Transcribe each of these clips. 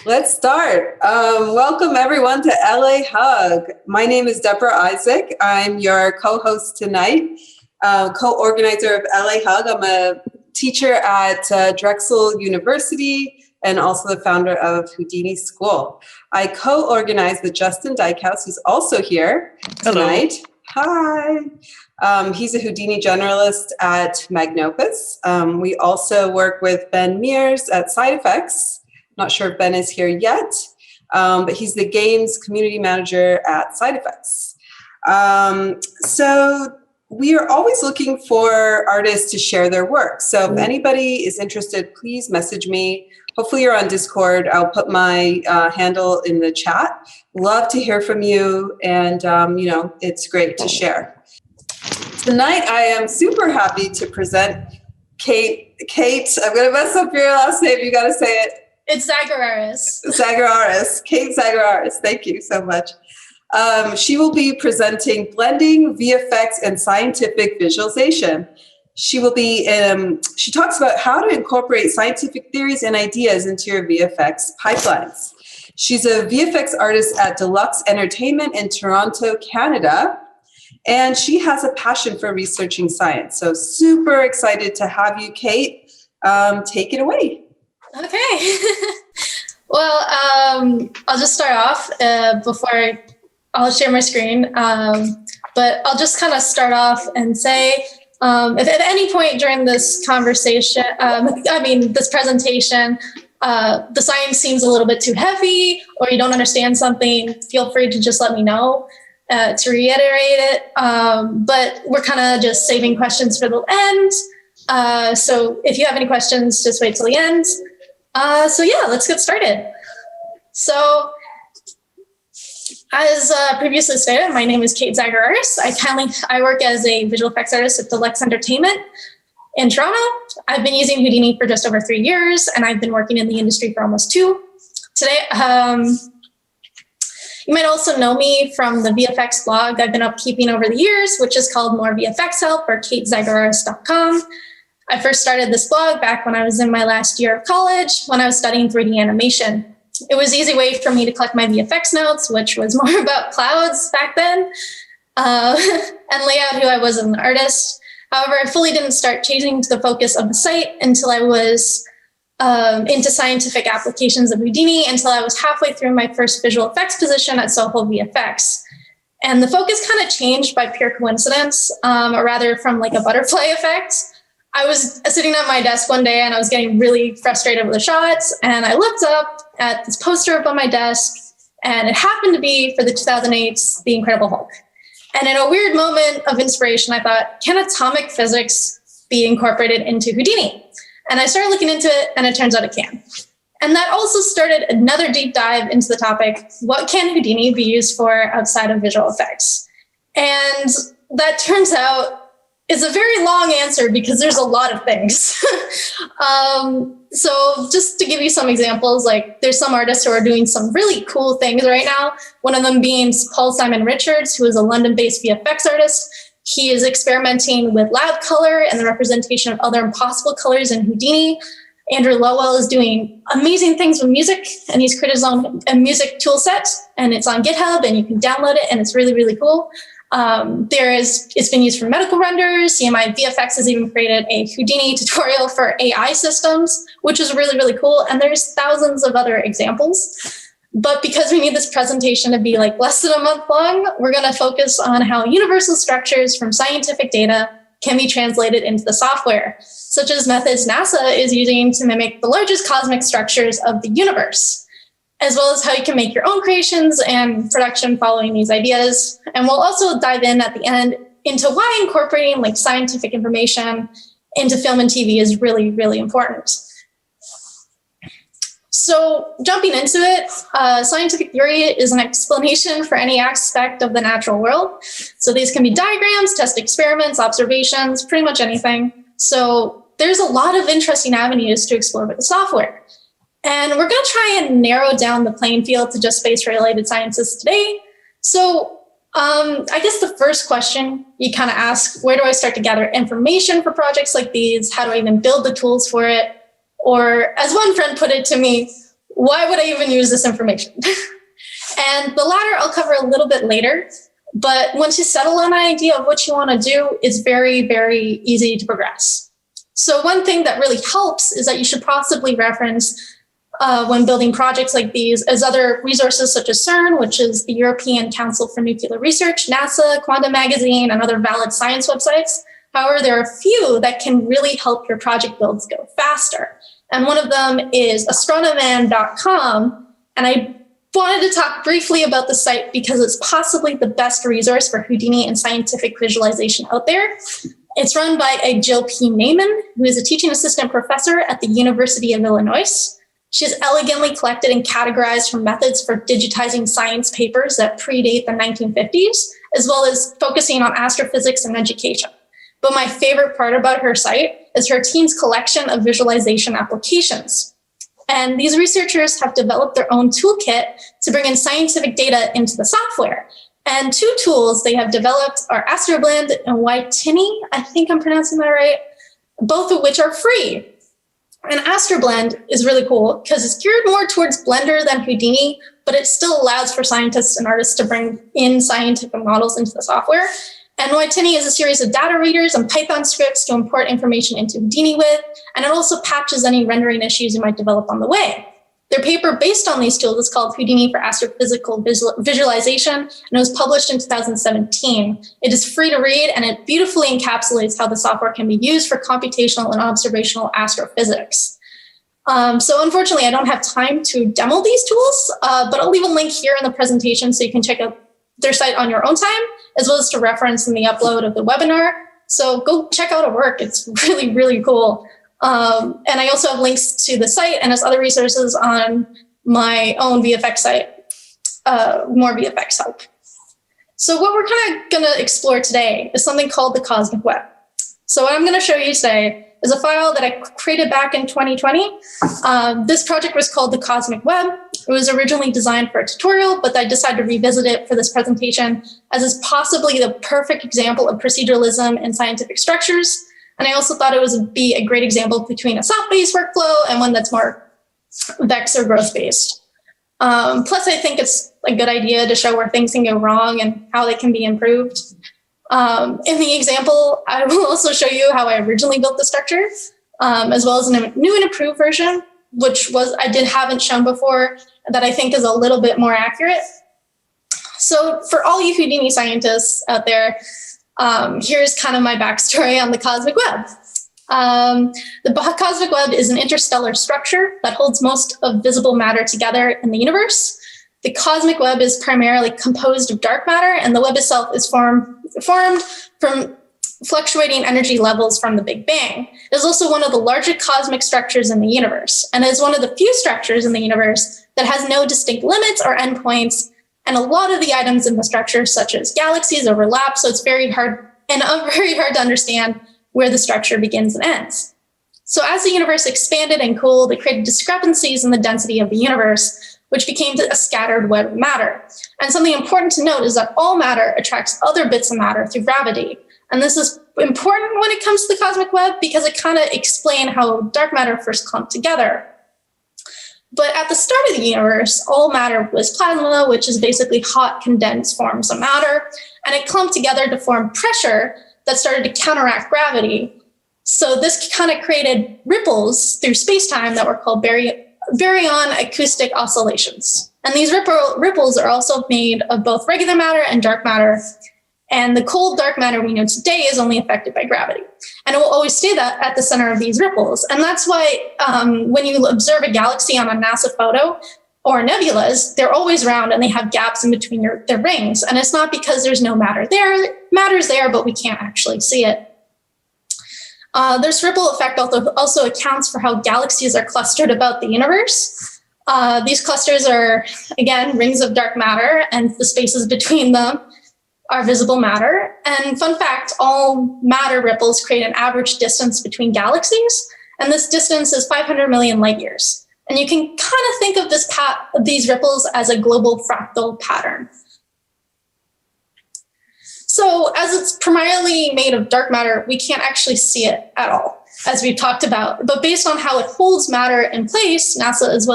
Let's start. Welcome everyone to LA Hug. My name is Deborah Isaac. I'm your co-host tonight, co-organizer of LA Hug. I'm a teacher at Drexel University and also the founder of Houdini School. I co-organize with Justin Dykhouse, who's also here tonight. Hello. Hi. He's a Houdini generalist at Magnopus. We also work with Ben Mears at Side Effects. Not sure if Ben is here yet, but he's the games community manager at Side Effects. So we are always looking for artists to share their work. So if anybody is interested, please message me. Hopefully you're on Discord. I'll put my handle in the chat. Love to hear from you, and it's great to share. Tonight I am super happy to present Kate. I'm going to mess up your last name. You got to say it. It's Xagoraris. Xagoraris. Kate Xagoraris. Thank you so much. She will be presenting Blending VFX and Scientific Visualization. She will be, she talks about how to incorporate scientific theories and ideas into your VFX pipelines. She's a VFX artist at Deluxe Entertainment in Toronto, Canada, and she has a passion for researching science. So super excited to have you, Kate. Take it away. Okay. Well, I'll just start off before I'll share my screen. But I'll just kind of start off and say, if at any point during this conversation, this presentation, the science seems a little bit too heavy or you don't understand something, feel free to just let me know to reiterate it. But we're kind of just saving questions for the end. So if you have any questions, just wait till the end. Let's get started. So, as previously stated, my name is Kate Xagoraris. I work as a visual effects artist at Deluxe Entertainment in Toronto. I've been using Houdini for just over 3 years, and I've been working in the industry for almost 2. Today, you might also know me from the VFX blog I've been upkeeping over the years, which is called More VFX Help, or kateXagoraris.com. I first started this blog back when I was in my last year of college, when I was studying 3D animation. It was an easy way for me to collect my VFX notes, which was more about clouds back then, and lay out who I was as an artist. However, I fully didn't start changing the focus of the site until I was into scientific applications of Houdini, until I was halfway through my first visual effects position at Soho VFX. And the focus kind of changed by pure coincidence, or rather from like a butterfly effect. I was sitting at my desk one day and I was getting really frustrated with the shots, and I looked up at this poster up on my desk, and it happened to be for the 2008 The Incredible Hulk. And in a weird moment of inspiration, I thought, can atomic physics be incorporated into Houdini? And I started looking into it, and it turns out it can. And that also started another deep dive into the topic, what can Houdini be used for outside of visual effects? And that turns out is a very long answer because there's a lot of things. So just to give you some examples, like there's some artists who are doing some really cool things right now. One of them being Paul Simon Richards, who is a London-based VFX artist. He is experimenting with loud color and the representation of other impossible colors in Houdini. Andrew Lowell is doing amazing things with music, and he's created his own music tool set, and it's on GitHub, and you can download it, and it's really, really cool. It's been used for medical renders. CMI VFX has even created a Houdini tutorial for AI systems, which is really, really cool. And there's thousands of other examples. But because we need this presentation to be like less than a month long, we're going to focus on how universal structures from scientific data can be translated into the software, such as methods NASA is using to mimic the largest cosmic structures of the universe, as well as how you can make your own creations and production following these ideas. And we'll also dive in at the end into why incorporating like scientific information into film and TV is really, really important. So jumping into it, scientific theory is an explanation for any aspect of the natural world. So these can be diagrams, test experiments, observations, pretty much anything. So there's a lot of interesting avenues to explore with the software. And we're going to try and narrow down the playing field to just space-related sciences today. So I guess the first question you kind of ask, where do I start to gather information for projects like these? How do I even build the tools for it? Or as one friend put it to me, why would I even use this information? And the latter I'll cover a little bit later. But once you settle on an idea of what you want to do, it's very, very easy to progress. So one thing that really helps is that you should possibly reference when building projects like these as other resources such as CERN, which is the European Council for Nuclear Research, NASA, Quantum Magazine, and other valid science websites. However, there are a few that can really help your project builds go faster. And one of them is astronoman.com. And I wanted to talk briefly about the site because it's possibly the best resource for Houdini and scientific visualization out there. It's run by a Jill P. Naiman, who is a teaching assistant professor at the University of Illinois. She's elegantly collected and categorized her methods for digitizing science papers that predate the 1950s, as well as focusing on astrophysics and education. But my favorite part about her site is her team's collection of visualization applications. And these researchers have developed their own toolkit to bring in scientific data into the software. And two tools they have developed are Astroblend and Whitini, I think I'm pronouncing that right, both of which are free. And Astroblend is really cool because it's geared more towards Blender than Houdini, but it still allows for scientists and artists to bring in scientific models into the software. And Whitini is a series of data readers and Python scripts to import information into Houdini with, and it also patches any rendering issues you might develop on the way. Their paper based on these tools is called Houdini for Astrophysical Visualization, and it was published in 2017. It is free to read, and it beautifully encapsulates how the software can be used for computational and observational astrophysics. So unfortunately, I don't have time to demo these tools, but I'll leave a link here in the presentation so you can check out their site on your own time, as well as to reference in the upload of the webinar. So go check out her work. It's really, really cool. And I also have links to the site and its other resources on my own VFX site, more VFX help. So what we're kind of going to explore today is something called the Cosmic Web. So what I'm going to show you today is a file that I created back in 2020. This project was called the Cosmic Web. It was originally designed for a tutorial, but I decided to revisit it for this presentation as it's possibly the perfect example of proceduralism in scientific structures. And I also thought it would be a great example between a soft-based workflow and one that's more vex or growth-based. Plus, I think it's a good idea to show where things can go wrong and how they can be improved. In the example, I will also show you how I originally built the structure, as well as a new and improved version, which haven't shown before, that I think is a little bit more accurate. So for all you Houdini scientists out there, here's kind of my backstory on the Cosmic Web. The Cosmic Web is an interstellar structure that holds most of visible matter together in the universe. The Cosmic Web is primarily composed of dark matter, and the web itself is formed from fluctuating energy levels from the Big Bang. It is also one of the largest cosmic structures in the universe, and is one of the few structures in the universe that has no distinct limits or endpoints. And a lot of the items in the structure, such as galaxies, overlap, so it's very hard to understand where the structure begins and ends. So as the universe expanded and cooled, it created discrepancies in the density of the universe, which became a scattered web of matter. And something important to note is that all matter attracts other bits of matter through gravity. And this is important when it comes to the Cosmic Web because it kind of explains how dark matter first clumped together. But at the start of the universe, all matter was plasma, which is basically hot condensed forms of matter, and it clumped together to form pressure that started to counteract gravity. So this kind of created ripples through space-time that were called baryon acoustic oscillations. And these ripples are also made of both regular matter and dark matter. And the cold dark matter we know today is only affected by gravity. And it will always stay that at the center of these ripples. And that's why when you observe a galaxy on a NASA photo or nebulas, they're always round and they have gaps in between their rings. And it's not because there's no matter there. Matter's there, but we can't actually see it. This ripple effect also accounts for how galaxies are clustered about the universe. These clusters are, again, rings of dark matter, and the spaces between them are visible matter. And fun fact, all matter ripples create an average distance between galaxies, and this distance is 500 million light years. And you can kind of think of these ripples as a global fractal pattern. So as it's primarily made of dark matter, we can't actually see it at all, as we've talked about. But based on how it holds matter in place, NASA as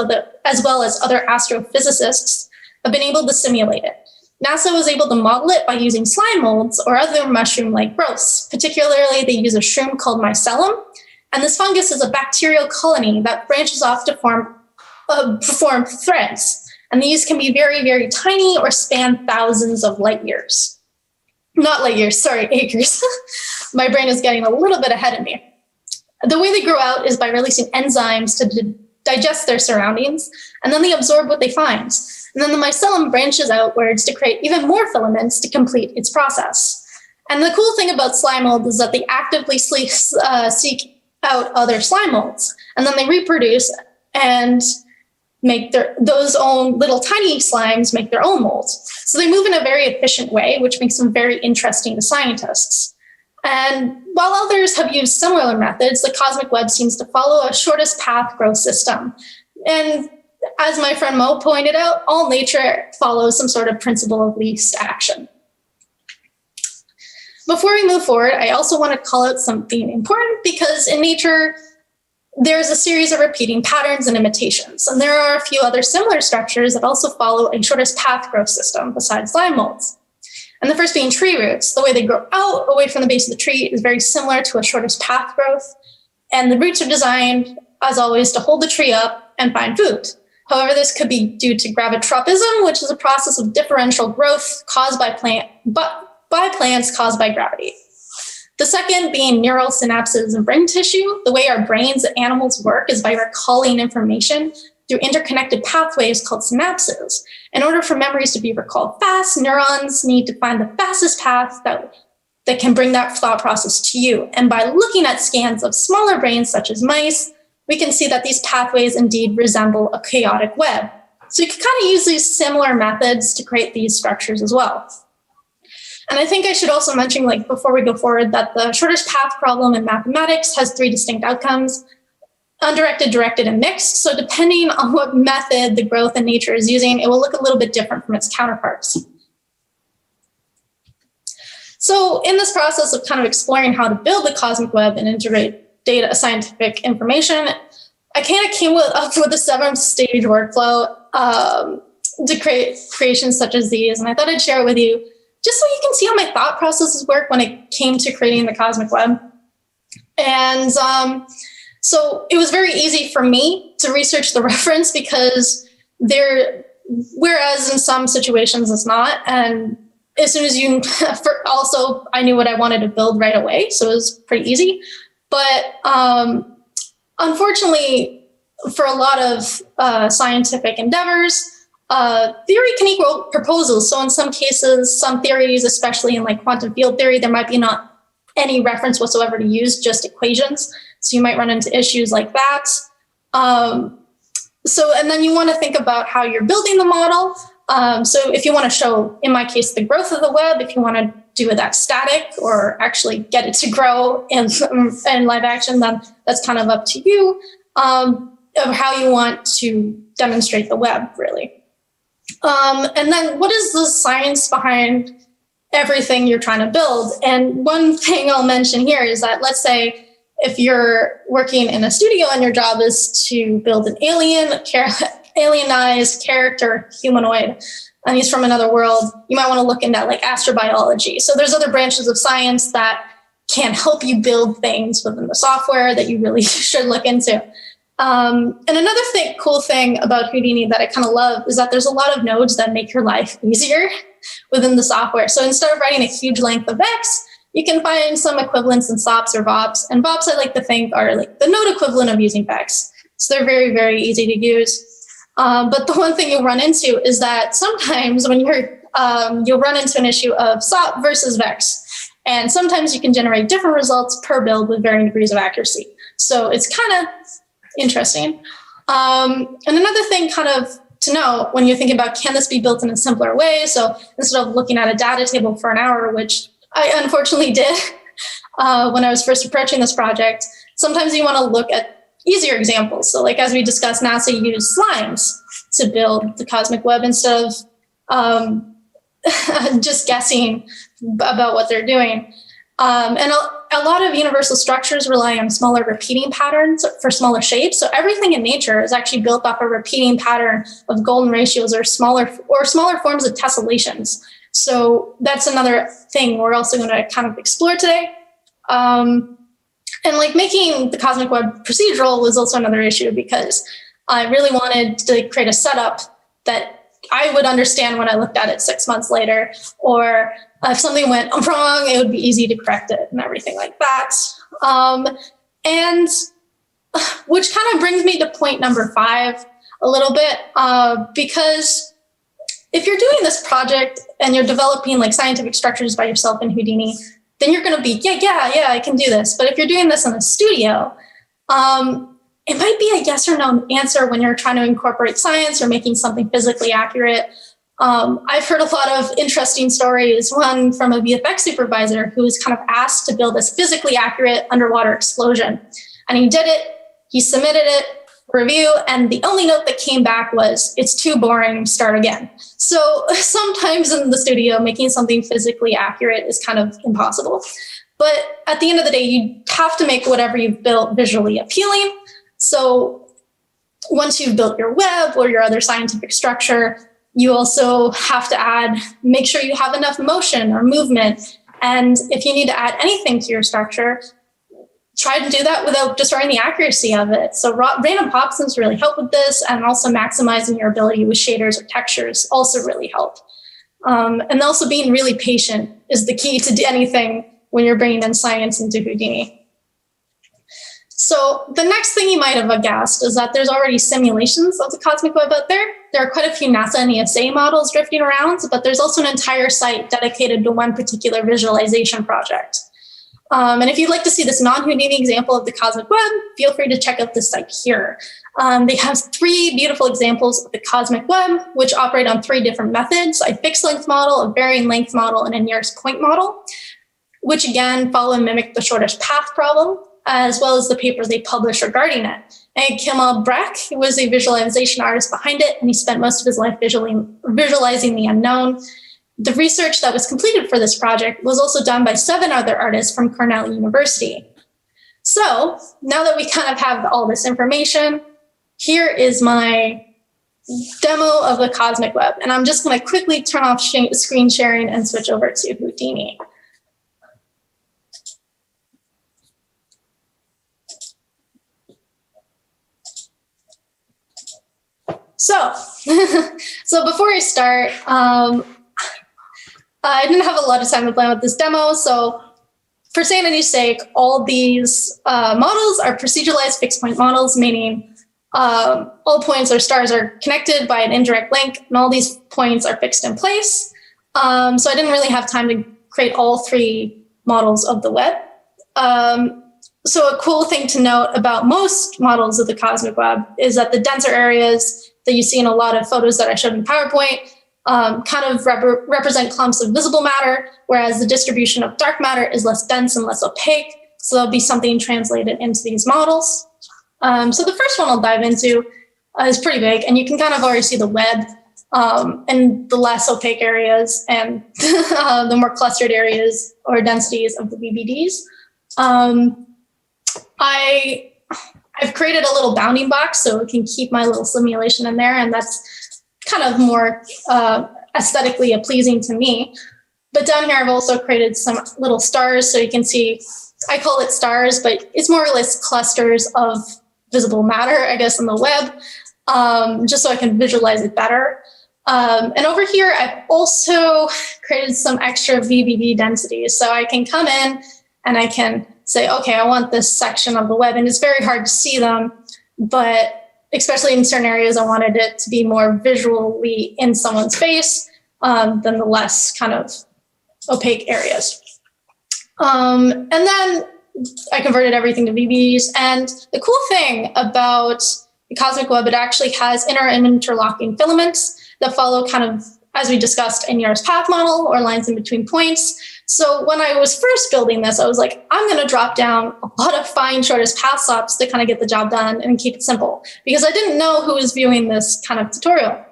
well as other astrophysicists have been able to simulate it. NASA was able to model it by using slime molds or other mushroom-like growths. Particularly, they use a shroom called mycelium, and this fungus is a bacterial colony that branches off to form threads. And these can be very, very tiny or span thousands of light years. Not light years, sorry, acres. My brain is getting a little bit ahead of me. The way they grow out is by releasing enzymes to digest their surroundings, and then they absorb what they find. And then the mycelium branches outwards to create even more filaments to complete its process. And the cool thing about slime molds is that they actively seek out other slime molds, and then they reproduce and make those own little tiny slimes make their own molds. So they move in a very efficient way, which makes them very interesting to scientists. And while others have used similar methods, the cosmic web seems to follow a shortest path growth system. And as my friend Mo pointed out, all nature follows some sort of principle of least action. Before we move forward, I also want to call out something important, because in nature, there's a series of repeating patterns and imitations. And there are a few other similar structures that also follow a shortest path growth system besides slime molds. And the first being tree roots. The way they grow out away from the base of the tree is very similar to a shortest path growth. And the roots are designed, as always, to hold the tree up and find food. However, this could be due to gravitropism, which is a process of differential growth caused by plants caused by gravity. The second being neural synapses in brain tissue. The way our brains and animals work is by recalling information through interconnected pathways called synapses. In order for memories to be recalled fast, neurons need to find the fastest path that can bring that thought process to you. And by looking at scans of smaller brains, such as mice, we can see that these pathways indeed resemble a chaotic web. So you can kind of use these similar methods to create these structures as well. And I think I should also mention, like, before we go forward, that the shortest path problem in mathematics has 3 distinct outcomes: undirected, directed, and mixed. So depending on what method the growth in nature is using, it will look a little bit different from its counterparts. So in this process of kind of exploring how to build the cosmic web and integrate data, scientific information, I kind of came up with a 7-stage workflow to create creations such as these. And I thought I'd share it with you, just so you can see how my thought processes work when it came to creating the cosmic web. And so it was very easy for me to research the reference, because whereas in some situations it's not. And as soon as also I knew what I wanted to build right away, so it was pretty easy. But unfortunately, for a lot of scientific endeavors, theory can equal proposals. So in some cases, some theories, especially in like quantum field theory, there might be not any reference whatsoever to use, just equations. So you might run into issues like that. And then you want to think about how you're building the model. So if you want to show, in my case, the growth of the web, if you want to do that static or actually get it to grow in live action, then that's kind of up to you, of how you want to demonstrate the web, really. And then what is the science behind everything you're trying to build? And one thing I'll mention here is that, let's say if you're working in a studio and your job is to build an alienized character humanoid, and he's from another world, you might want to look into like astrobiology. So there's other branches of science that can help you build things within the software that you really should look into. And another cool thing about Houdini that I kind of love is that there's a lot of nodes that make your life easier within the software. So instead of writing a huge length of X, you can find some equivalents in SOPs or VOPs. And VOPs, I like to think, are like the node equivalent of using VEX. So they're very, very easy to use. But the one thing you'll run into is that sometimes when you'll run into an issue of SOP versus VEX. And sometimes you can generate different results per build with varying degrees of accuracy. So it's kind of interesting. And another thing kind of to know when you're thinking about, can this be built in a simpler way? So instead of looking at a data table for an hour, which I unfortunately did when I was first approaching this project, sometimes you want to look at easier examples. So like as we discussed, NASA used slimes to build the cosmic web instead of just guessing about what they're doing. And a lot of universal structures rely on smaller repeating patterns for smaller shapes. So everything in nature is actually built off a repeating pattern of golden ratios or smaller forms of tessellations. So that's another thing we're also going to kind of explore today. And like making the cosmic web procedural was also another issue because I really wanted to create a setup that I would understand when I looked at it 6 months later, or if something went wrong, it would be easy to correct it and everything like that. And which kind of brings me to point number 5 a little bit, because if you're doing this project and you're developing like scientific structures by yourself in Houdini, then you're going to be, yeah, I can do this. But if you're doing this in a studio, it might be a yes or no answer when you're trying to incorporate science or making something physically accurate. I've heard a lot of interesting stories, one from a VFX supervisor who was kind of asked to build this physically accurate underwater explosion. And he did it, he submitted it, review, and the only note that came back was, it's too boring, start again. So sometimes in the studio, making something physically accurate is kind of impossible. But at the end of the day, you have to make whatever you've built visually appealing. So once you've built your web or your other scientific structure, you also have to make sure you have enough motion or movement. And if you need to add anything to your structure, try to do that without destroying the accuracy of it. So random popsins really help with this, and also maximizing your ability with shaders or textures also really help. And also being really patient is the key to anything when you're bringing in science into Houdini. So the next thing you might have guessed is that there's already simulations of the cosmic web out there. There are quite a few NASA and ESA models drifting around, but there's also an entire site dedicated to one particular visualization project. And if you'd like to see this non-Houdini example of the cosmic web, feel free to check out this site here. They have 3 beautiful examples of the cosmic web, which operate on 3 different methods: a fixed length model, a varying length model, and a nearest point model, which again follow and mimic the shortest path problem, as well as the papers they published regarding it. And Kemal Breck was a visualization artist behind it, and he spent most of his life visualizing the unknown. The research that was completed for this project was also done by 7 other artists from Cornell University. So now that we kind of have all this information, here is my demo of the cosmic web. And I'm just going to quickly turn off screen sharing and switch over to Houdini. So before I start, I didn't have a lot of time to plan with this demo. So for sanity's sake, all these models are proceduralized fixed point models, meaning all points or stars are connected by an indirect link, and all these points are fixed in place. So I didn't really have time to create all 3 models of the web. So a cool thing to note about most models of the cosmic web is that the denser areas that you see in a lot of photos that I showed in PowerPoint kind of represent clumps of visible matter, whereas the distribution of dark matter is less dense and less opaque. So there'll be something translated into these models. So the first one I'll dive into is pretty big, and you can kind of already see the web and the less opaque areas and the more clustered areas or densities of the VBDs. I've created a little bounding box so it can keep my little simulation in there, and that's kind of more aesthetically pleasing to me. But down here, I've also created some little stars so you can see, I call it stars, but it's more or less clusters of visible matter, I guess, in the web, just so I can visualize it better. And over here, I've also created some extra VBD densities. So I can come in and I can say, okay, I want this section of the web, and it's very hard to see them, but especially in certain areas, I wanted it to be more visually in someone's face than the less kind of opaque areas. And then I converted everything to VBDs. And the cool thing about the cosmic web, it actually has inner and interlocking filaments that follow kind of, as we discussed, a nearest path model or lines in between points. So when I was first building this, I was like, I'm going to drop down a lot of fine shortest path stops to kind of get the job done and keep it simple, because I didn't know who was viewing this kind of tutorial.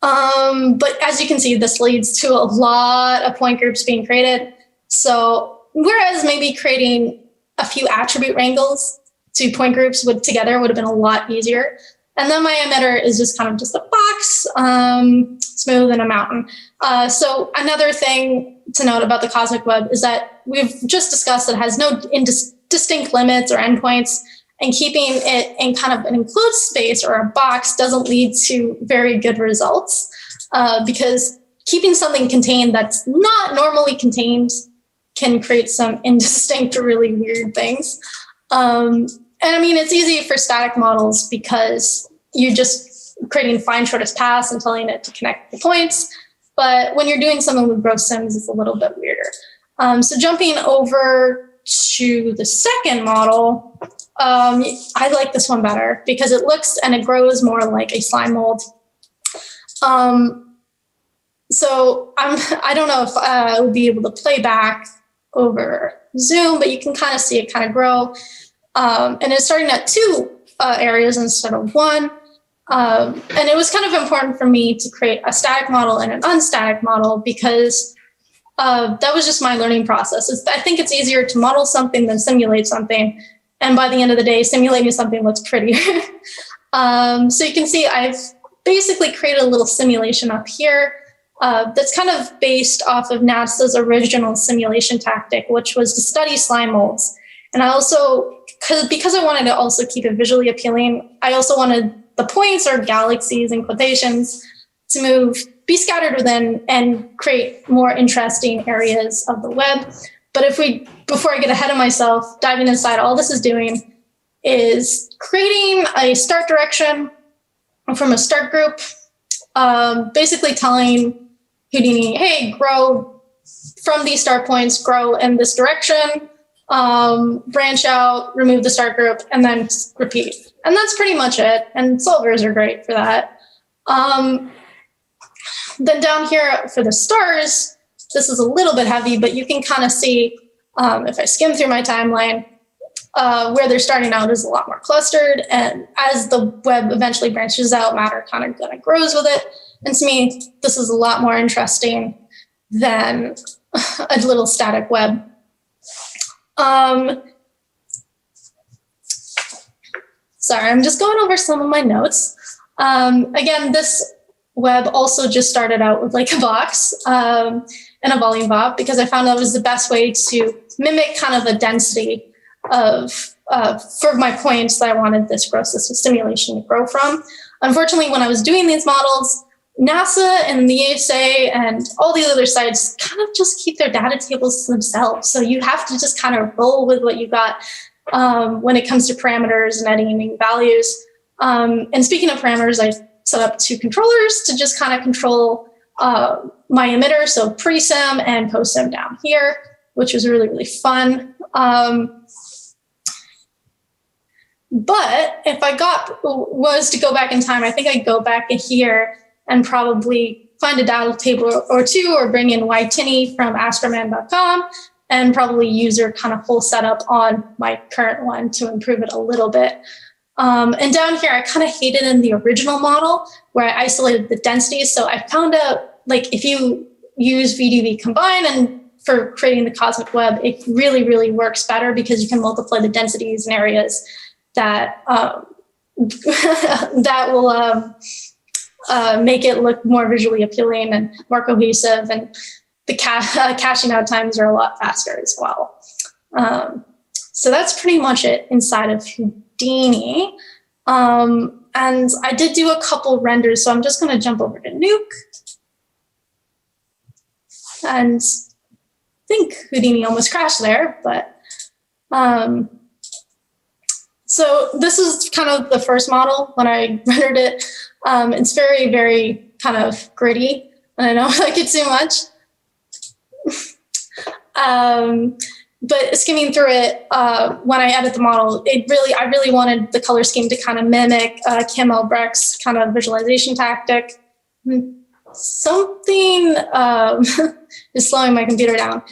But as you can see, this leads to a lot of point groups being created. So whereas maybe creating a few attribute wrangles to point groups together would have been a lot easier. And then my emitter is just kind of just a box, smooth and a mountain. So another thing to note about the Cosmic Web is that we've just discussed that it has no distinct limits or endpoints, and keeping it in kind of an enclosed space or a box doesn't lead to very good results, because keeping something contained that's not normally contained can create some indistinct or really weird things. And I mean, it's easy for static models because you're just creating find shortest paths and telling it to connect the points. But when you're doing something with gross sims, it's a little bit weirder. So jumping over to the second model, I like this one better because it looks and it grows more like a slime mold. So I don't know if I would be able to play back over Zoom, but you can kind of see it kind of grow. And it's starting at 2 areas instead of 1. And it was kind of important for me to create a static model and an unstatic model because that was just my learning process. I think it's easier to model something than simulate something. And by the end of the day, simulating something looks prettier. So you can see I've basically created a little simulation up here that's kind of based off of NASA's original simulation tactic, which was to study slime molds. And I also, because I wanted to also keep it visually appealing, I also wanted the points or galaxies in quotations to be scattered within and create more interesting areas of the web. But before I get ahead of myself, diving inside, all this is doing is creating a start direction from a start group, basically telling Houdini, hey, grow from these start points, grow in this direction, branch out, remove the start group, and then repeat. And that's pretty much it. And solvers are great for that. Then down here for the stars, this is a little bit heavy, but you can kind of see, if I skim through my timeline, where they're starting out is a lot more clustered. And as the web eventually branches out, matter kind of grows with it. And to me, this is a lot more interesting than a little static web. Sorry, I'm just going over some of my notes. Again, this web also just started out with like a box and a volume bob because I found that was the best way to mimic kind of the density of for my points that I wanted this simulation to grow from. Unfortunately, when I was doing these models, NASA and the ESA and all the other sites kind of just keep their data tables to themselves. So you have to just kind of roll with what you got when it comes to parameters and editing values. And speaking of parameters, I set up 2 controllers to just kind of control my emitter, so pre-sim and post-sim down here, which was really, really fun. But if I was to go back in time, I think I'd go back in here and probably find a data table or 2 or bring in Ytini from astroman.com and probably use your kind of full setup on my current one to improve it a little bit. And down here, I kind of hated in the original model where I isolated the densities. So I found out, like, if you use VDV combine and for creating the cosmic web, it really, really works better because you can multiply the densities in areas that that will make it look more visually appealing and more cohesive. And the caching out times are a lot faster as well. So that's pretty much it inside of Houdini. And I did do a couple renders, so I'm just going to jump over to Nuke. And I think Houdini almost crashed there, but so this is kind of the first model when I rendered it. It's very, very kind of gritty, and I don't like it too much. But skimming through it, when I edit the model, I really wanted the color scheme to kind of mimic Kim Albrecht's kind of visualization tactic. Something is slowing my computer down.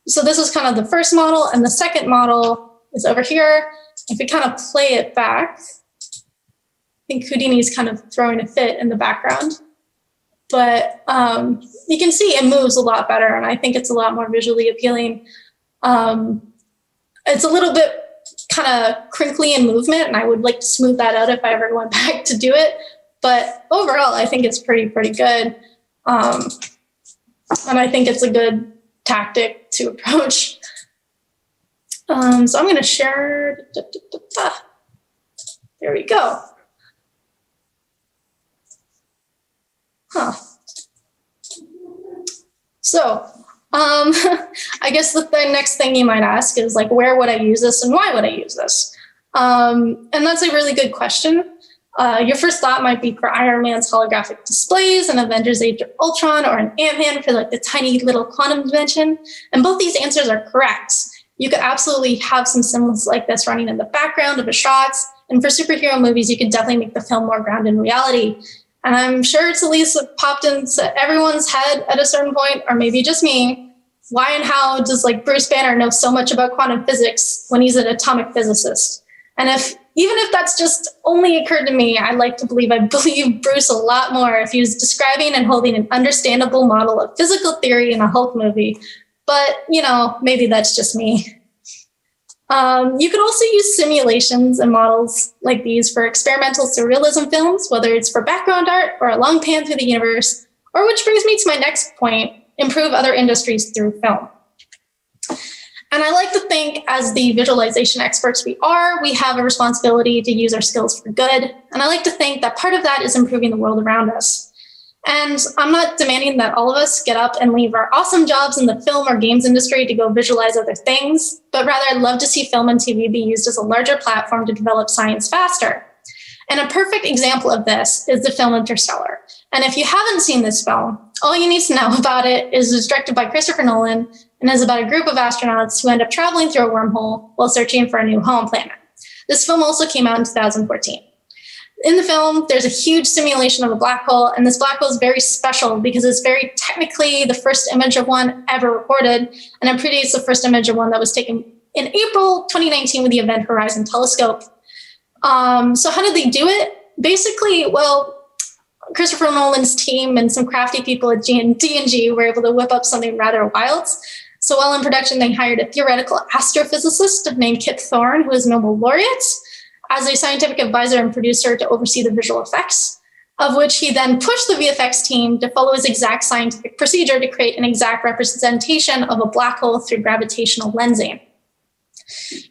So this is kind of the first model, and the second model is over here. If we kind of play it back, I think Houdini is kind of throwing a fit in the background. but you can see it moves a lot better, and I think it's a lot more visually appealing. It's a little bit kind of crinkly in movement, and I would like to smooth that out if I ever went back to do it. But overall, I think it's pretty good. And I think it's a good tactic to approach. So I'm going to share. There we go. So I guess the next thing you might ask is like, where would I use this and why would I use this? And that's a really good question. Your first thought might be for Iron Man's holographic displays and Avengers Age of Ultron, or an Ant-Man for like the tiny little quantum dimension. And both these answers are correct. You could absolutely have some symbols like this running in the background of a shot. And for superhero movies, you could definitely make the film more grounded in reality. And I'm sure it's at least popped into everyone's head at a certain point, or maybe just me. Why and how does like Bruce Banner know so much about quantum physics when he's an atomic physicist? And even if that's just only occurred to me, I like to believe I believe Bruce a lot more if he was describing and holding an understandable model of physical theory in a Hulk movie. But, you know, maybe that's just me. You could also use simulations and models like these for experimental surrealism films, whether it's for background art or a long pan through the universe, or which brings me to my next point, improve other industries through film. And I like to think, as the visualization experts we are, we have a responsibility to use our skills for good. And I like to think that part of that is improving the world around us. And I'm not demanding that all of us get up and leave our awesome jobs in the film or games industry to go visualize other things, but rather I'd love to see film and TV be used as a larger platform to develop science faster. And a perfect example of this is the film Interstellar. And if you haven't seen this film, all you need to know about it is it's directed by Christopher Nolan and is about a group of astronauts who end up traveling through a wormhole while searching for a new home planet. This film also came out in 2014. In the film, there's a huge simulation of a black hole, and this black hole is very special because it's very technically the first image of one ever recorded, and it predates the first image of one that was taken in April 2019 with the Event Horizon telescope. So how did they do it? Basically, well, Christopher Nolan's team and some crafty people at D&G were able to whip up something rather wild. So while in production, they hired a theoretical astrophysicist named Kip Thorne, who is a Nobel laureate, as a scientific advisor and producer to oversee the visual effects, of which he then pushed the VFX team to follow his exact scientific procedure to create an exact representation of a black hole through gravitational lensing.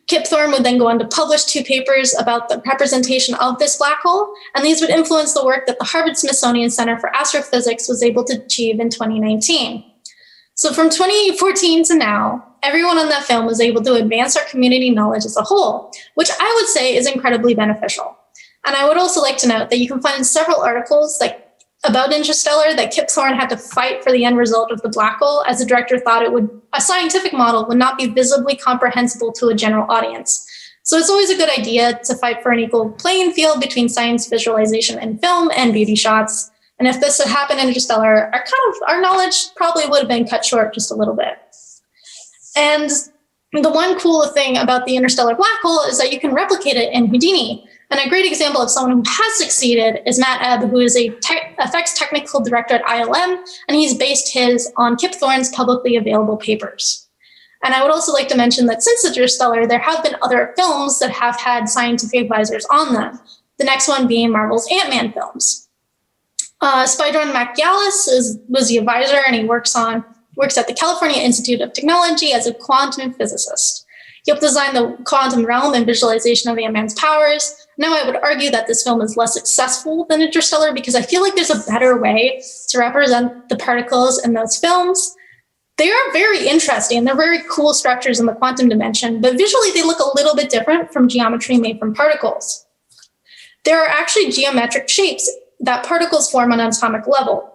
Kip Thorne would then go on to publish 2 papers about the representation of this black hole, and these would influence the work that the Harvard-Smithsonian Center for Astrophysics was able to achieve in 2019. So from 2014 to now, everyone on that film was able to advance our community knowledge as a whole, which I would say is incredibly beneficial. And I would also like to note that you can find several articles about Interstellar that Kip Thorne had to fight for the end result of the black hole, as the director thought a scientific model would not be visibly comprehensible to a general audience. So it's always a good idea to fight for an equal playing field between science visualization in film and beauty shots. And if this had happened in Interstellar, our knowledge probably would have been cut short just a little bit. And the one cool thing about the interstellar black hole is that you can replicate it in Houdini. And a great example of someone who has succeeded is Matt Ebb, who is a effects technical director at ILM, and he's based his on Kip Thorne's publicly available papers. And I would also like to mention that since Interstellar, there have been other films that have had scientific advisors on them, the next one being Marvel's Ant-Man films. Spydron McGallis was the advisor, and he works at the California Institute of Technology as a quantum physicist. He helped design the quantum realm and visualization of Ant-Man's powers. Now, I would argue that this film is less successful than Interstellar because I feel like there's a better way to represent the particles in those films. They are very interesting. They're very cool structures in the quantum dimension, but visually they look a little bit different from geometry made from particles. There are actually geometric shapes that particles form on an atomic level.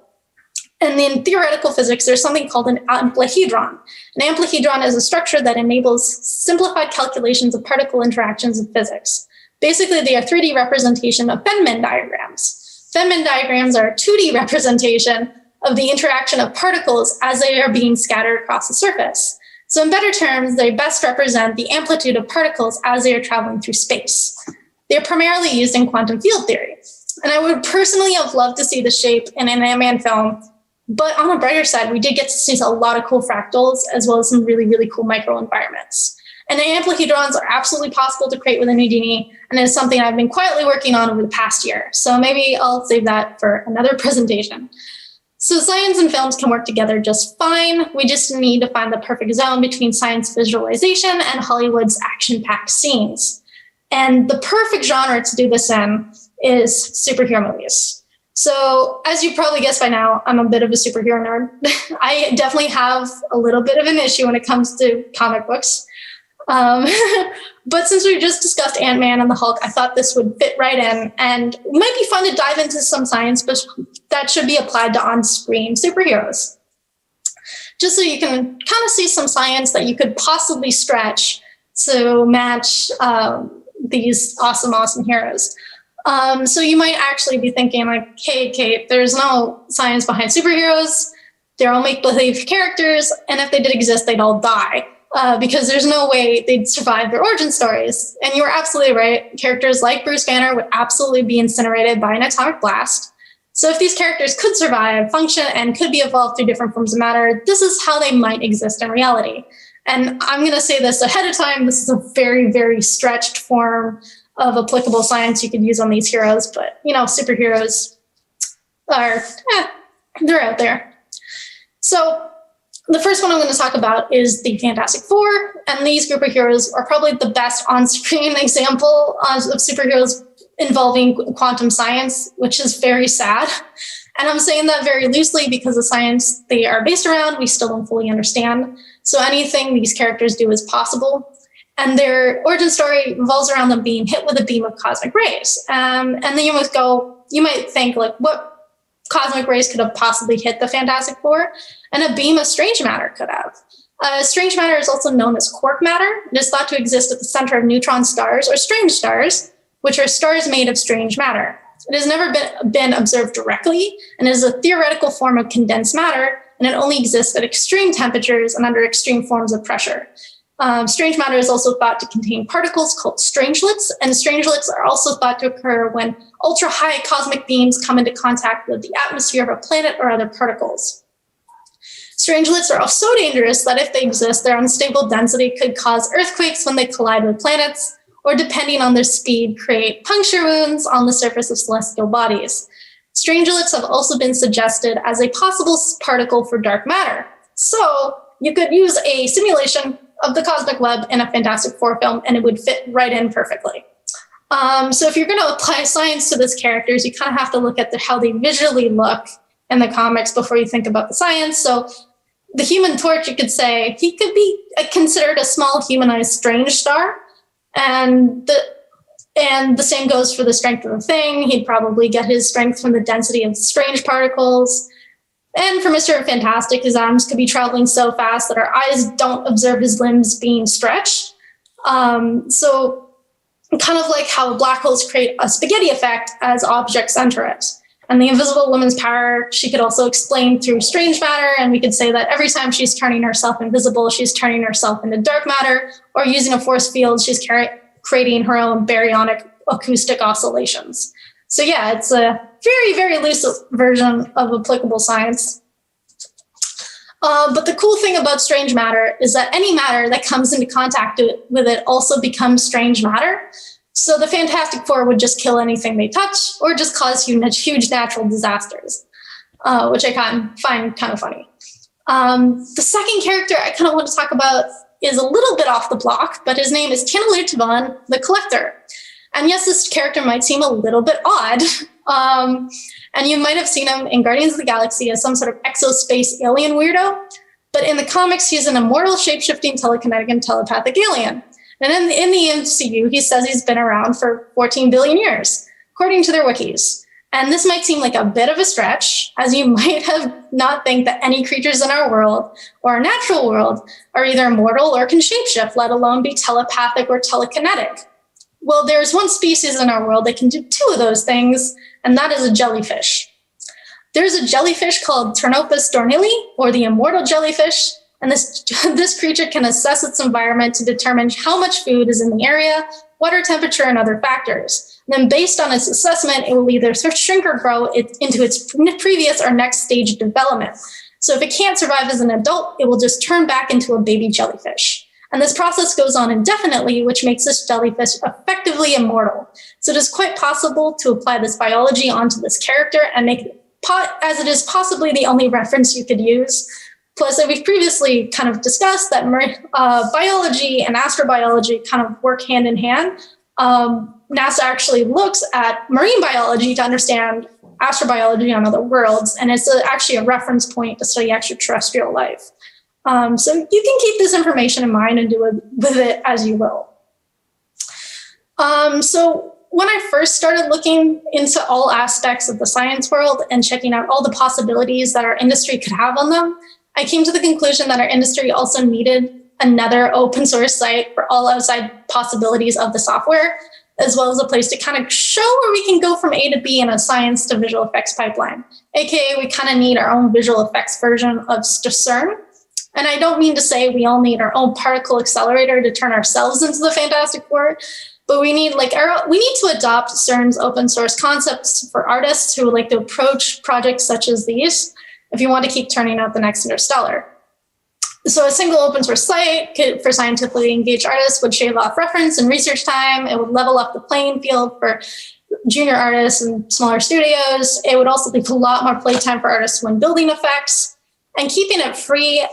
And in theoretical physics, there's something called an amplihedron. An amplihedron is a structure that enables simplified calculations of particle interactions in physics. Basically, they are 3D representation of Feynman diagrams. Feynman diagrams are a 2D representation of the interaction of particles as they are being scattered across the surface. So in better terms, they best represent the amplitude of particles as they are traveling through space. They're primarily used in quantum field theory. And I would personally have loved to see the shape in an Ant-Man film. But on the brighter side, we did get to see a lot of cool fractals, as well as some really, really cool microenvironments. And the amplihedrons are absolutely possible to create within Houdini, and it's something I've been quietly working on over the past year. So maybe I'll save that for another presentation. So science and films can work together just fine. We just need to find the perfect zone between science visualization and Hollywood's action-packed scenes. And the perfect genre to do this in is superhero movies. So as you probably guessed by now, I'm a bit of a superhero nerd. I definitely have a little bit of an issue when it comes to comic books. But since we just discussed Ant-Man and the Hulk, I thought this would fit right in, and it might be fun to dive into some science, but that should be applied to on-screen superheroes. Just so you can kind of see some science that you could possibly stretch to match these awesome, awesome heroes. So you might actually be thinking like, hey, Kate, there's no science behind superheroes. They're all make-believe characters, and if they did exist, they'd all die. Because there's no way they'd survive their origin stories. And you were absolutely right. Characters like Bruce Banner would absolutely be incinerated by an atomic blast. So if these characters could survive, function, and could be evolved through different forms of matter, this is how they might exist in reality. And I'm going to say this ahead of time. This is a very, very stretched form of applicable science you could use on these heroes. But, you know, superheroes are, they're out there. So the first one I'm going to talk about is the Fantastic Four, and these group of heroes are probably the best on-screen example of superheroes involving quantum science, which is very sad. And I'm saying that very loosely because the science they are based around, we still don't fully understand. So anything these characters do is possible. And their origin story revolves around them being hit with a beam of cosmic rays. And then you might think, like, what cosmic rays could have possibly hit the Fantastic Four? And a beam of strange matter could have. Strange matter is also known as quark matter. It is thought to exist at the center of neutron stars, or strange stars, which are stars made of strange matter. It has never been observed directly, and is a theoretical form of condensed matter, and it only exists at extreme temperatures and under extreme forms of pressure. Strange matter is also thought to contain particles called strangelets, and strangelets are also thought to occur when ultra-high cosmic beams come into contact with the atmosphere of a planet or other particles. Strangelets are so dangerous that if they exist, their unstable density could cause earthquakes when they collide with planets, or depending on their speed, create puncture wounds on the surface of celestial bodies. Strangelets have also been suggested as a possible particle for dark matter. So you could use a simulation of the cosmic web in a Fantastic Four film, and it would fit right in perfectly. So if you're going to apply science to these characters, you kind of have to look at how they visually look in the comics before you think about the science. So the Human Torch, you could say, he could be considered a small humanized strange star. And the same goes for the strength of the Thing. He'd probably get his strength from the density of strange particles. And for Mr. Fantastic, his arms could be traveling so fast that our eyes don't observe his limbs being stretched. So kind of like how black holes create a spaghetti effect as objects enter it. And the Invisible Woman's power, she could also explain through strange matter. And we could say that every time she's turning herself invisible, she's turning herself into dark matter, or using a force field, she's creating her own baryonic acoustic oscillations. So yeah, it's a very, very loose version of applicable science. But the cool thing about strange matter is that any matter that comes into contact with it also becomes strange matter. So the Fantastic Four would just kill anything they touch, or just cause huge natural disasters, which I find kind of funny. The second character I kind of want to talk about is a little bit off the block, but his name is Chandler Tivan, the Collector. And yes, this character might seem a little bit odd, and you might have seen him in Guardians of the Galaxy as some sort of exospace alien weirdo, but in the comics, he's an immortal, shape-shifting, telekinetic, and telepathic alien. And in the MCU, he says he's been around for 14 billion years, according to their wikis. And this might seem like a bit of a stretch, as you might have not think that any creatures in our world or our natural world are either immortal or can shapeshift, let alone be telepathic or telekinetic. Well, there's one species in our world that can do two of those things, and that is a jellyfish. There's a jellyfish called Turnopus dornili, or the immortal jellyfish, and this creature can assess its environment to determine how much food is in the area, water temperature, and other factors. Then based on its assessment, it will either shrink or grow into its previous or next stage of development. So if it can't survive as an adult, it will just turn back into a baby jellyfish. And this process goes on indefinitely, which makes this jellyfish effectively immortal. So it is quite possible to apply this biology onto this character and make it, as it is possibly the only reference you could use. Plus, we've previously kind of discussed that biology and astrobiology kind of work hand in hand. NASA actually looks at marine biology to understand astrobiology on other worlds, and it's actually a reference point to study extraterrestrial life. So you can keep this information in mind and do with it as you will. So when I first started looking into all aspects of the science world and checking out all the possibilities that our industry could have on them, I came to the conclusion that our industry also needed another open source site for all outside possibilities of the software, as well as a place to kind of show where we can go from A to B in a science to visual effects pipeline. AKA, we kind of need our own visual effects version of CERN. And I don't mean to say we all need our own particle accelerator to turn ourselves into the Fantastic Four, but we need to adopt CERN's open source concepts for artists who would like to approach projects such as these if you want to keep turning out the next Interstellar. So a single open source site for scientifically engaged artists would shave off reference and research time. It would level up the playing field for junior artists and smaller studios. It would also leave a lot more playtime for artists when building effects. And keeping it free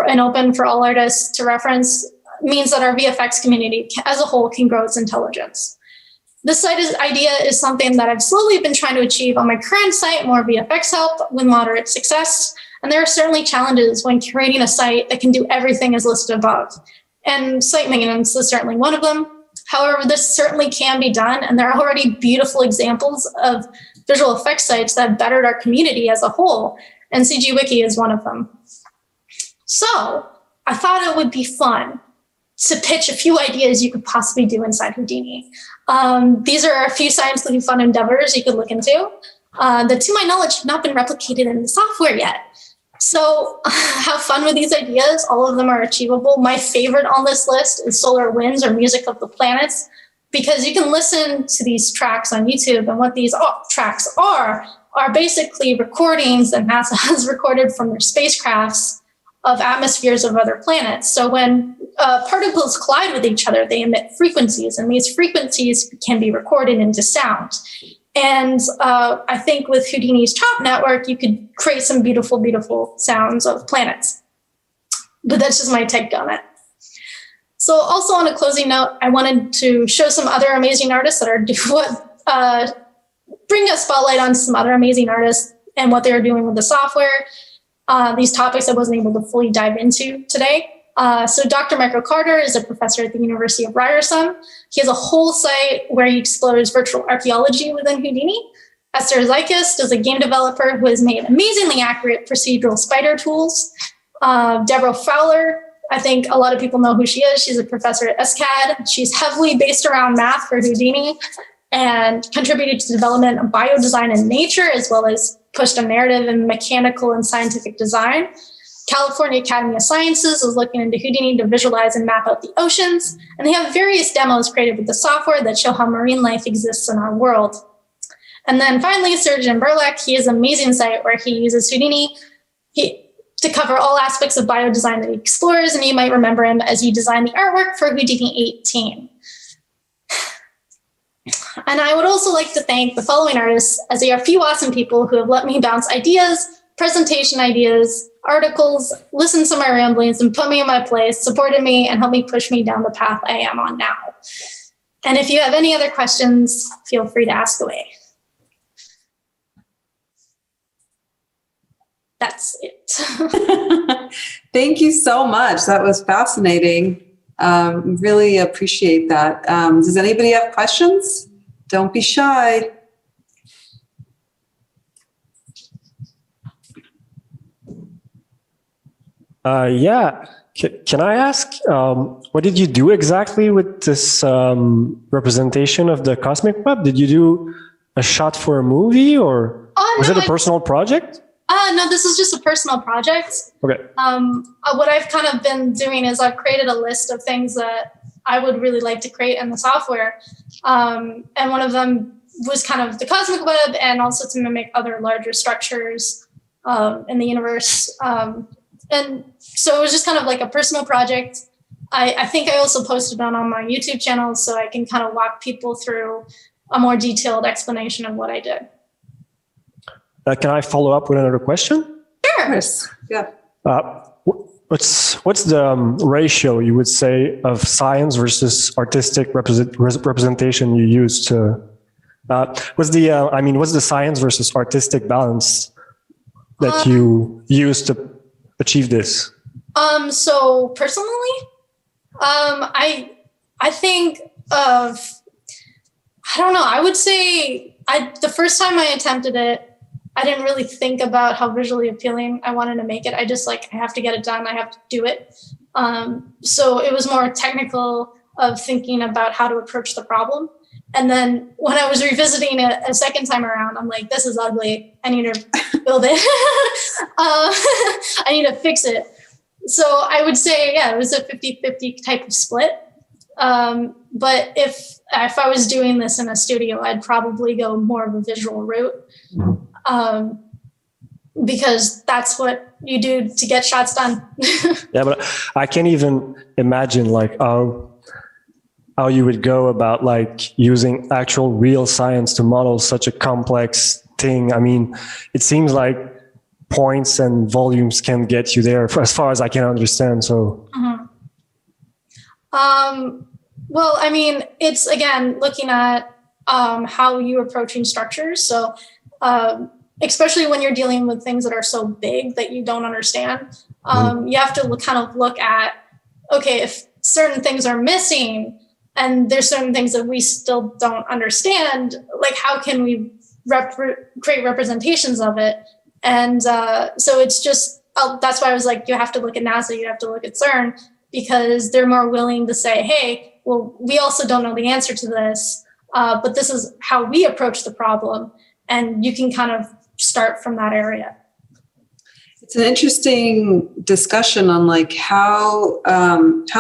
and open for all artists to reference means that our VFX community as a whole can grow its intelligence. This idea is something that I've slowly been trying to achieve on my current site, More VFX Help, with moderate success. And there are certainly challenges when curating a site that can do everything as listed above. And site maintenance is certainly one of them. However, this certainly can be done, and there are already beautiful examples of visual effects sites that have bettered our community as a whole, and CG Wiki is one of them. So I thought it would be fun to pitch a few ideas you could possibly do inside Houdini. These are a few scientifically fun endeavors you could look into that, to my knowledge, have not been replicated in the software yet. So have fun with these ideas. All of them are achievable. My favorite on this list is Solar Winds, or Music of the Planets, because you can listen to these tracks on YouTube, and what these tracks are basically recordings that NASA has recorded from their spacecrafts of atmospheres of other planets. So when particles collide with each other, they emit frequencies, and these frequencies can be recorded into sound. And I think with Houdini's Chop network, you could create some beautiful, beautiful sounds of planets. But that's just my take on it. So also on a closing note, I wanted to show some other amazing artists that are bring a spotlight on some other amazing artists and what they're doing with the software. These topics I wasn't able to fully dive into today. So Dr. Michael Carter is a professor at the University of Ryerson. He has a whole site where he explores virtual archaeology within Houdini. Esther Zykist is a game developer who has made amazingly accurate procedural spider tools. Deborah Fowler, I think a lot of people know who she is. She's a professor at SCAD. She's heavily based around math for Houdini and contributed to the development of biodesign in nature, as well as pushed a narrative in mechanical and scientific design. California Academy of Sciences is looking into Houdini to visualize and map out the oceans, and they have various demos created with the software that show how marine life exists in our world. And then finally, Sergeant Burlak, he has an amazing site where he uses Houdini to cover all aspects of biodesign that he explores, and you might remember him as he designed the artwork for Houdini 18. And I would also like to thank the following artists, as they are a few awesome people who have let me bounce ideas, presentation ideas, articles, listen to my ramblings, and put me in my place, supported me, and helped me push me down the path I am on now. And if you have any other questions, feel free to ask away. That's it. Thank you so much. That was fascinating. Really appreciate that. Does anybody have questions? Don't be shy. Yeah. Can I ask, what did you do exactly with this representation of the cosmic web? Did you do a shot for a movie, or was it a personal project? No, this is just a personal project. Okay. What I've kind of been doing is I've created a list of things that I would really like to create in the software. And one of them was kind of the cosmic web and also to mimic other larger structures in the universe. And so it was just kind of like a personal project. I think I also posted on my YouTube channel so I can kind of walk people through a more detailed explanation of what I did. Can I follow up with another question? Sure. Yeah. What's the ratio you would say of science versus artistic representation you use to? What's the science versus artistic balance that you use to achieve this? So personally, I think of, I don't know, I would say the first time I attempted it, I didn't really think about how visually appealing I wanted to make it. I just I have to get it done. I have to do it. So it was more technical of thinking about how to approach the problem. And then when I was revisiting it a second time around, I'm like, this is ugly. I need to build it. I need to fix it. So I would say, yeah, it was a 50-50 type of split. But if I was doing this in a studio, I'd probably go more of a visual route. Because that's what you do to get shots done. Yeah, but I can't even imagine how you would go about using actual real science to model such a complex thing. I mean, it seems like points and volumes can get you there as far as I can understand. So, well, I mean, it's again looking at how you're approaching structures. So, especially when you're dealing with things that are so big that you don't understand, you have to kind of look at, okay, if certain things are missing and there's certain things that we still don't understand, how can we create representations of it? And so it's just, that's why I was like, you have to look at NASA, you have to look at CERN, because they're more willing to say, hey, well, we also don't know the answer to this, but this is how we approach the problem. And you can kind of start from that area. It's an interesting discussion on how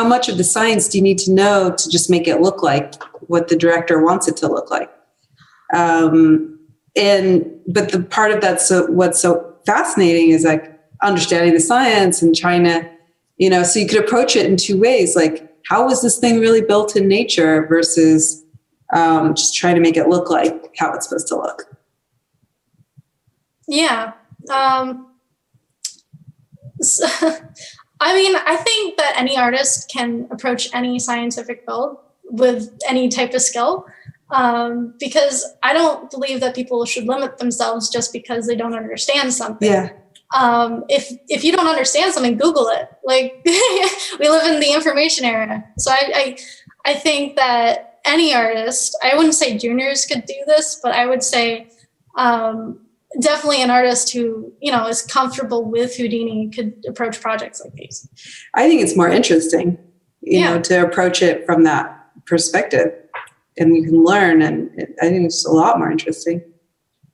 much of the science do you need to know to just make it look like what the director wants it to look like. But the part of that, what's so fascinating is understanding the science and trying to, so you could approach it in two ways. How was this thing really built in nature versus just trying to make it look like how it's supposed to look. Yeah. So, I mean, I think that any artist can approach any scientific build with any type of skill, because I don't believe that people should limit themselves just because they don't understand something. Yeah. If you don't understand something, Google it. We live in the information era. So I think that any artist, I wouldn't say juniors could do this, but I would say definitely an artist who, is comfortable with Houdini could approach projects like these. I think it's more interesting, to approach it from that perspective, and you can learn. And I think it's a lot more interesting.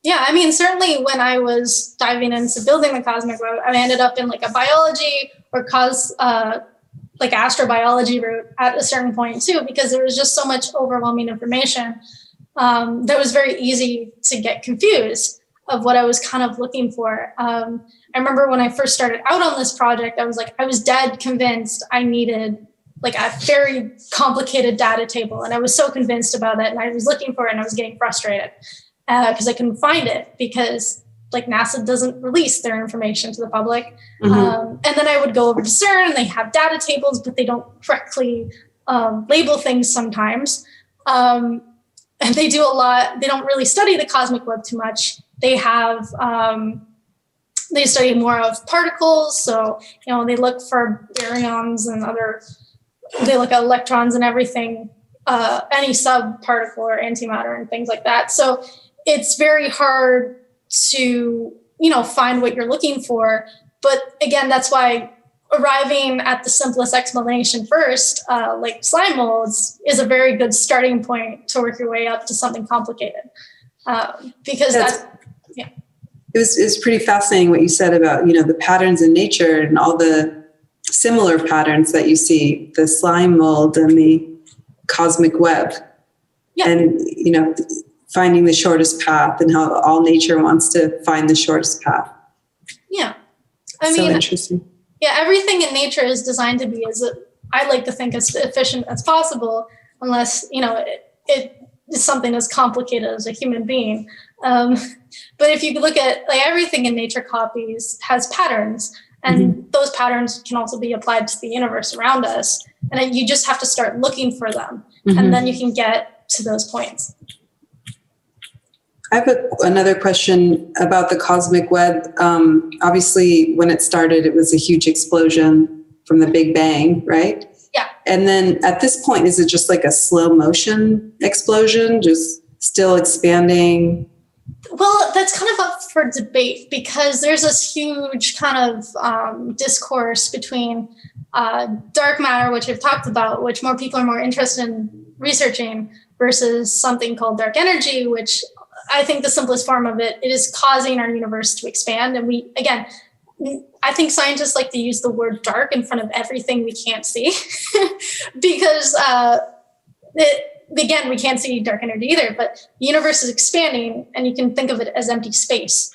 Yeah, I mean, certainly when I was diving into building the cosmic web, I ended up in a biology or astrobiology route at a certain point too, because there was just so much overwhelming information that was very easy to get confused of what I was kind of looking for. I remember when I first started out on this project, I was dead convinced I needed a very complicated data table. And I was so convinced about it. And I was looking for it and I was getting frustrated because I couldn't find it because NASA doesn't release their information to the public. Mm-hmm. And then I would go over to CERN and they have data tables, but they don't correctly label things sometimes. And they do a lot. They don't really study the cosmic web too much. They have, they study more of particles. So, they look for baryons and they look at electrons and everything, any subparticle or antimatter and things like that. So it's very hard to, find what you're looking for. But again, that's why arriving at the simplest explanation first, like slime molds, is a very good starting point to work your way up to something complicated. Because it was pretty fascinating what you said about, the patterns in nature and all the similar patterns that you see, the slime mold and the cosmic web. and, finding the shortest path, and how all nature wants to find the shortest path. Yeah. So interesting. Yeah, everything in nature is designed to be I like to think as efficient as possible, unless, it is something as complicated as a human being. But if you look at everything in nature has patterns, and those patterns can also be applied to the universe around us. And you just have to start looking for them, and then you can get to those points. I have another question about the cosmic web. Obviously, when it started, it was a huge explosion from the Big Bang, right? Yeah. And then at this point, is it just like a slow motion explosion, just still expanding? Well, that's kind of up for debate, because there's this huge kind of discourse between dark matter, which I've talked about, which more people are more interested in researching, versus something called dark energy, which I think the simplest form of it is causing our universe to expand. And I think scientists like to use the word dark in front of everything we can't see because, we can't see dark energy either, but the universe is expanding, and you can think of it as empty space.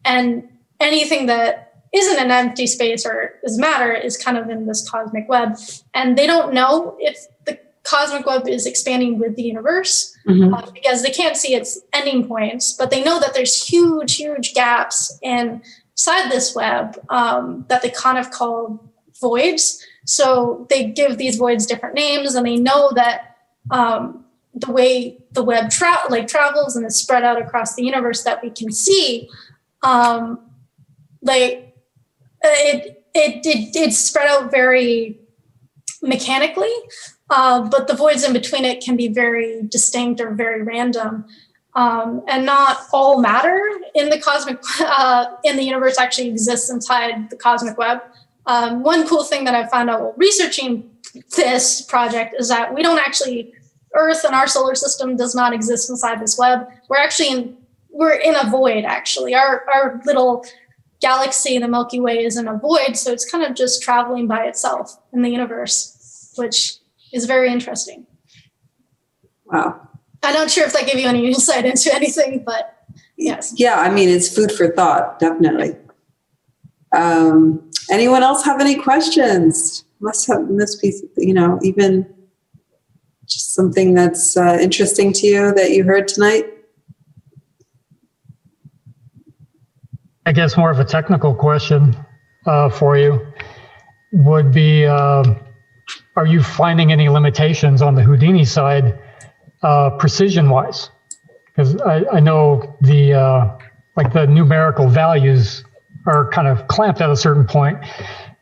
And anything that isn't an empty space or is matter is kind of in this cosmic web. And they don't know if the cosmic web is expanding with the universe because they can't see its ending points, but they know that there's huge, huge gaps inside this web that they kind of call voids. So they give these voids different names, and they know that the way the web travels and is spread out across the universe that we can see, it's spread out very mechanically. But the voids in between it can be very distinct or very random. And not all matter in the cosmic, in the universe actually exists inside the cosmic web. One cool thing that I found out while researching this project is that Earth and our solar system does not exist inside this web. We're in a void, actually. Our little galaxy, the Milky Way, is in a void. So it's kind of just traveling by itself in the universe, which is very interesting. Wow. I'm not sure if that gave you any insight into anything, but yes. Yeah, it's food for thought, definitely. Anyone else have any questions? Must be, even just something that's interesting to you that you heard tonight? I guess more of a technical question for you would be, are you finding any limitations on the Houdini side, precision-wise? Because I know the numerical values are kind of clamped at a certain point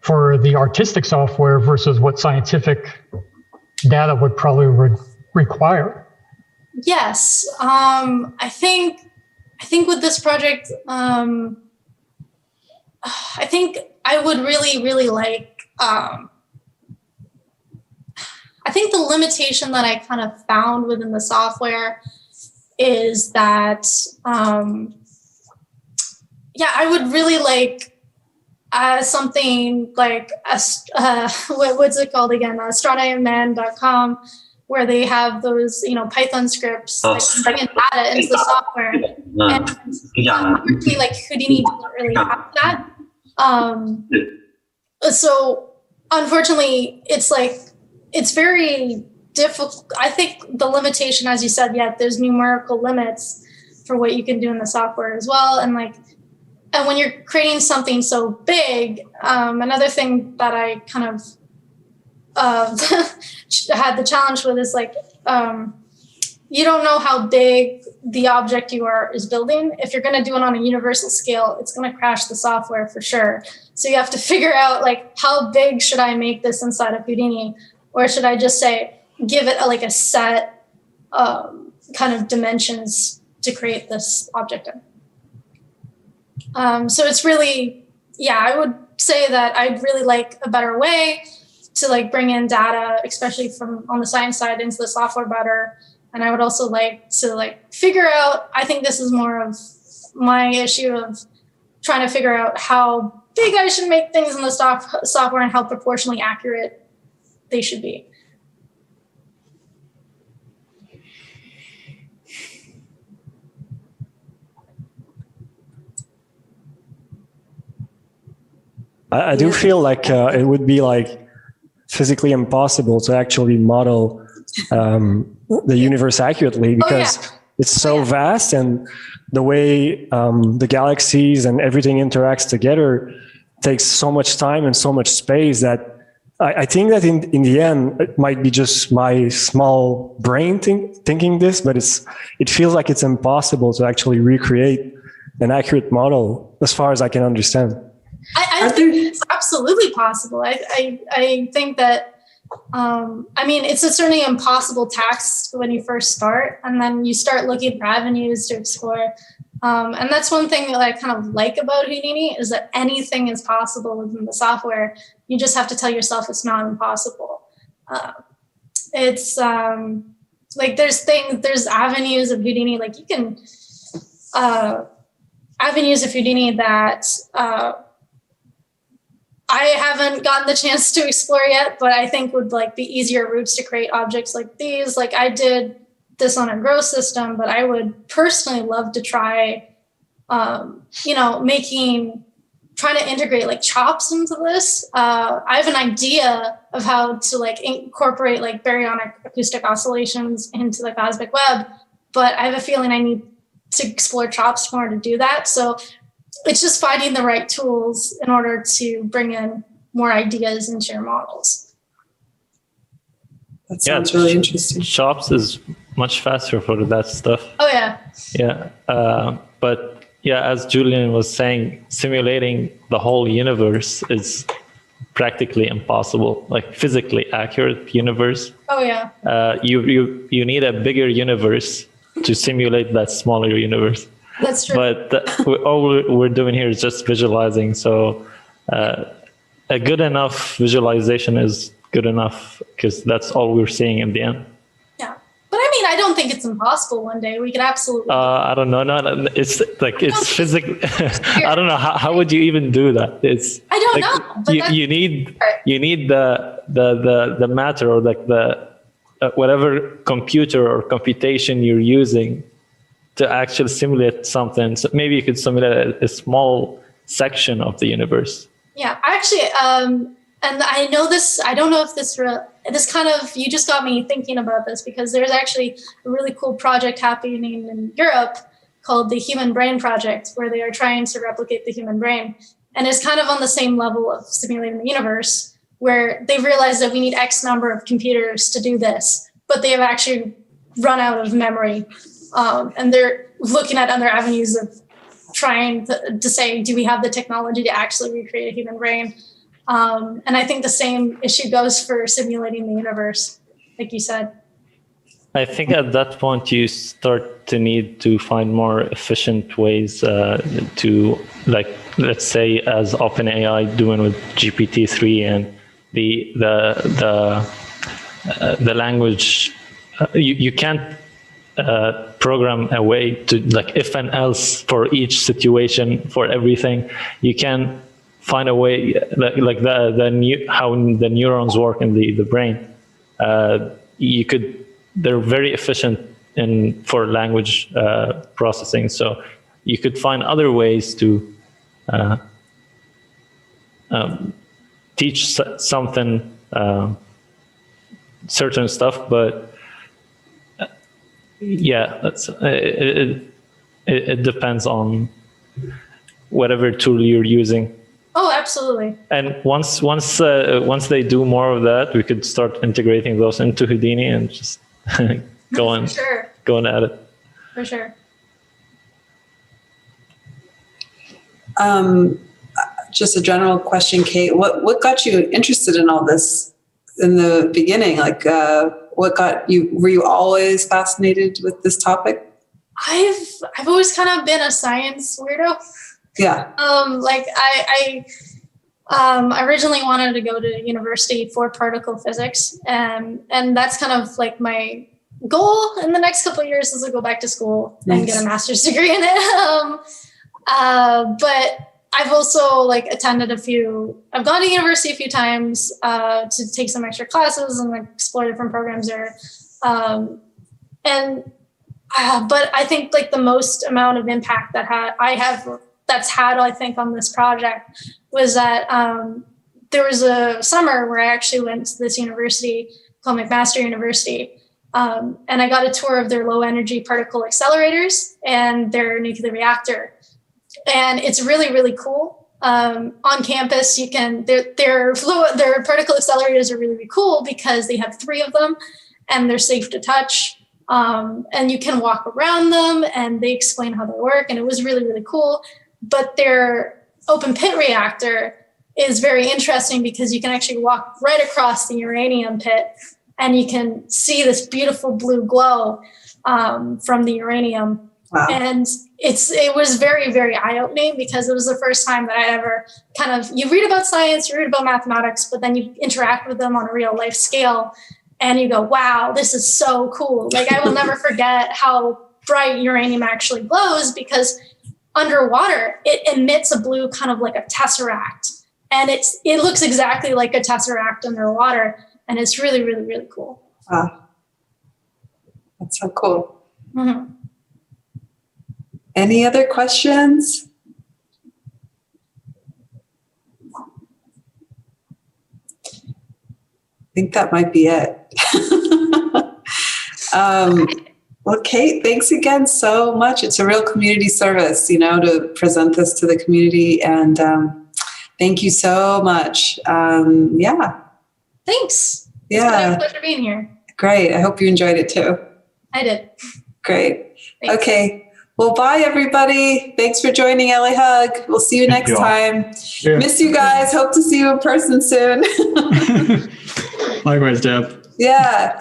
for the artistic software versus what scientific data would probably require. Yes, I think with this project, I think I would really, really like. I think the limitation that I kind of found within the software is that, I would really like something like, what's it called again? AstronoMan.com, where they have those, Python scripts that bring in data into the software. And unfortunately, Houdini doesn't really have that. So unfortunately, it's very difficult. I think the limitation, as you said, there's numerical limits for what you can do in the software as well. And when you're creating something so big, another thing that I kind of had the challenge with is you don't know how big the object is building. If you're going to do it on a universal scale, it's going to crash the software for sure. So you have to figure out how big should I make this inside of Houdini, or should I just give it a set kind of dimensions to create this object in. So it's really, I would say that I'd really like a better way to bring in data, especially from on the science side, into the software better. And I would also like to figure out, I think this is more of my issue of trying to figure out how big I should make things in the software and how proportionally accurate they should be. I do feel like it would be like physically impossible to actually model the universe accurately because it's so vast, and the way the galaxies and everything interacts together takes so much time and so much space that I think that in the end, it might be just my small brain thinking this, but it feels like it's impossible to actually recreate an accurate model as far as I can understand. I think it's absolutely possible. I think that, I mean, it's a certainly impossible task when you first start, and then you start looking for avenues to explore. And that's one thing that I kind of like about Houdini is that anything is possible within the software. You just have to tell yourself it's not impossible. It's like there's avenues of Houdini, like you can, avenues of Houdini that I haven't gotten the chance to explore yet, but I think would like be easier routes to create objects like these. Like I did this on a grow system, but I would personally love to try, trying to integrate like chops into this. I have an idea of how to like incorporate like baryonic acoustic oscillations into the cosmic web, but I have a feeling I need to explore chops more to do that. So it's just finding the right tools in order to bring in more ideas into your models. That sounds really interesting. Chops is much faster for that stuff. Oh yeah. Yeah. But yeah, as Julian was saying, simulating the whole universe is practically impossible, like physically accurate universe. Oh yeah. You need a bigger universe to simulate that smaller universe. That's true. But all we're doing here is just visualizing. So a good enough visualization is good enough because that's all we're seeing in the end. Yeah. But I mean, I don't think it's impossible one day. We could absolutely. I don't know. No, it's like it's physical. I don't know. How would you even do that? I don't know. But you need the matter or like the whatever computer or computation you're using to actually simulate something. So maybe you could simulate a small section of the universe. Yeah, actually, and I know this, I don't know if this kind of, you just got me thinking about this because there's actually a really cool project happening in Europe called the Human Brain Project, where they are trying to replicate the human brain. And it's kind of on the same level of simulating the universe, where they've realized that we need X number of computers to do this, but they have actually run out of memory. And they're looking at other avenues of trying to say, do we have the technology to actually recreate a human brain? And I think the same issue goes for simulating the universe, like you said. I think at that point you start to need to find more efficient ways to, like, let's say, as OpenAI doing with GPT-3 and the language. You can't program a way to like if and else for each situation for everything. You can find a way like how the neurons work in the brain. They're very efficient for language processing. So you could find other ways to teach something, certain stuff, but yeah, it depends on whatever tool you're using. Oh, absolutely. And once they do more of that, we could start integrating those into Houdini and just going at it. For sure. Just a general question, Kate. What got you interested in all this in the beginning? Like, what got you? Were you always fascinated with this topic? I've always kind of been a science weirdo. Yeah. Like I originally wanted to go to university for particle physics, and that's kind of like my goal in the next couple of years is to go back to school and get a master's degree in it. But I've also like attended I've gone to university a few times to take some extra classes and like explore different programs there. But I think like the most amount of impact that that's had, I think, on this project was that there was a summer where I actually went to this university called McMaster University. And I got a tour of their low energy particle accelerators and their nuclear reactor. And it's really, really cool. On campus, you can, their particle accelerators are really, really cool because they have 3 of them and they're safe to touch. And you can walk around them and they explain how they work. And it was really, really cool. But their open pit reactor is very interesting because you can actually walk right across the uranium pit and you can see this beautiful blue glow from the uranium. Wow. And it was very, very eye-opening because it was the first time that I ever you read about science, you read about mathematics, but then you interact with them on a real life scale and you go, wow, this is so cool. Like I will never forget how bright uranium actually glows because underwater, it emits a blue kind of like a tesseract. And it looks exactly like a tesseract underwater. And it's really, really, really cool. Wow. That's so cool. Mm-hmm. Any other questions? I think that might be it. Well, Kate, thanks again so much. It's a real community service, to present this to the community. And thank you so much. Yeah. Thanks. Yeah. It's been a pleasure being here. Great. I hope you enjoyed it too. I did. Great. Thanks. Okay. Well, bye, everybody. Thanks for joining LA Hug. We'll see you next time. Yeah. Miss you guys. Hope to see you in person soon. Likewise, Deb. Yeah.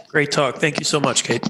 Great talk. Thank you so much, Kate.